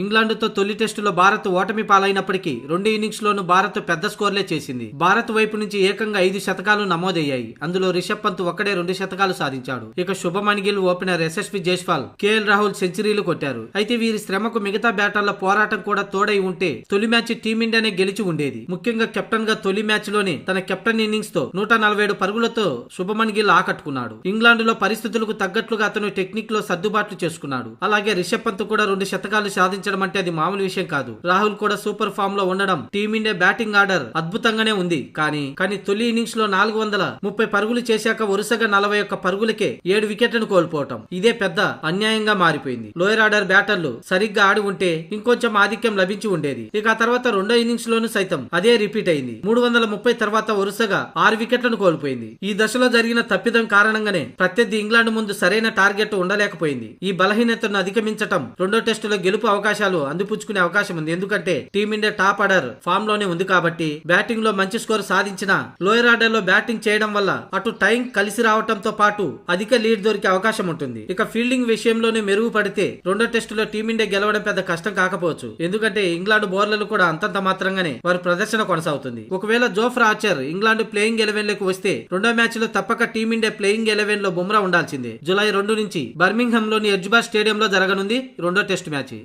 ఇంగ్లాండ్తో తొలి టెస్టులో భారత్ ఓటమి పాలైనప్పటికీ రెండు ఇన్నింగ్స్ లోనూ భారత్ పెద్ద స్కోర్లే చేసింది. భారత్ వైపు నుంచి ఏకంగా 5 శతకాలు నమోదయ్యాయి. అందులో రిషబ్ పంత్ ఒక్కడే 2 శతకాలు సాధించాడు. ఇక శుభమన్ గిల్, ఓపెనర్ యశస్వి జైస్వాల్, కేఎల్ రాహుల్ సెంచరీలు కొట్టారు. అయితే వీరి శ్రమకు మిగతా బ్యాటర్ల పోరాటం కూడా తోడై ఉంటే తొలి మ్యాచ్ టీమిండియానే గెలిచి ఉండేది. ముఖ్యంగా కెప్టెన్ గా తొలి మ్యాచ్ లోనే తన కెప్టెన్ ఇన్నింగ్స్ తో 147 పరుగులతో శుభమన్ గిల్ ఆకట్టుకున్నాడు. ఇంగ్లాండ్ లో పరిస్థితులకు తగ్గట్లుగా అతను టెక్నిక్ లో సర్దుబాట్లు చేసుకున్నాడు. అలాగే రిషబ్ పంత్ కూడా 2 శతకాలు సాధించడం అంటే అది మామూలు విషయం కాదు. రాహుల్ కూడా సూపర్ ఫామ్ లో ఉండడం టీమిండియా బ్యాటింగ్ ఆర్డర్ అద్భుతంగానే ఉంది. కానీ తొలి ఇన్నింగ్స్ లో 430 పరుగులు చేశాక వరుసగా 41 పరుగులకే 7 వికెట్లను కోల్పోవటం ఇదే పెద్ద అన్యాయంగా మారిపోయింది. లోయర్ ఆర్డర్ బ్యాటర్లు సరిగ్గా ఆడి ఉంటే ఇంకొంచెం ఆధిక్యం లభించి ఉండేది. ఇక ఆ తర్వాత రెండో ఇన్నింగ్స్ లోను సైతం అదే రిపీట్ అయింది. 330 తర్వాత వరుసగా 6 వికెట్లను కోల్పోయింది. ఈ దశలో జరిగిన తప్పిదం కారణంగానే ప్రత్యర్థి ఇంగ్లాండ్ ముందు సరైన టార్గెట్ ఉండలేకపోయింది. ఈ బలహీనతను అధిగమించటం రెండో టెస్టులో గెలుపు అవకాశాలు అందిపుచ్చుకునే అవకాశం ఉంది. ఎందుకంటే టీమిండియా టాప్ ఆర్డర్ ఫామ్ లోనే ఉంది కాబట్టి బ్యాటింగ్ లో మంచి స్కోర్ సాధించిన లోయర్ ఆర్డర్ లో బ్యాటింగ్ చేయడం వల్ల అటు టైం కలిసి రావడంతో పాటు అధిక లీడ్ దొరికే అవకాశం ఉంటుంది. ఇక ఫీల్డింగ్ విషయంలోనే మెరుగుపడితే రెండో టెస్టులో టీమిండియా గెలవడం పెద్ద కష్టం కాకపోవచ్చు. ఎందుకంటే ఇంగ్లాండ్ బౌలర్లు కూడా అంతంత మాత్రంగానే వారి ప్రదర్శన కొనసాగుతుంది. ఒకవేళ జోఫ్రా ఆర్చర్ ఇంగ్లాండ్ ప్లేయింగ్ 11 లోకి వస్తే రెండో మ్యాచ్ లో తప్పక టీమిండియా ప్లేయింగ్ 11 లో బుమ్రా ఉండాల్సిందే. జూలై 2 నుంచి బర్మింగ్హామ్ లోని ఎడ్జ్బార్ స్టేడియంలో జరగనుంది రెండో టెస్ట్ మ్యాచ్.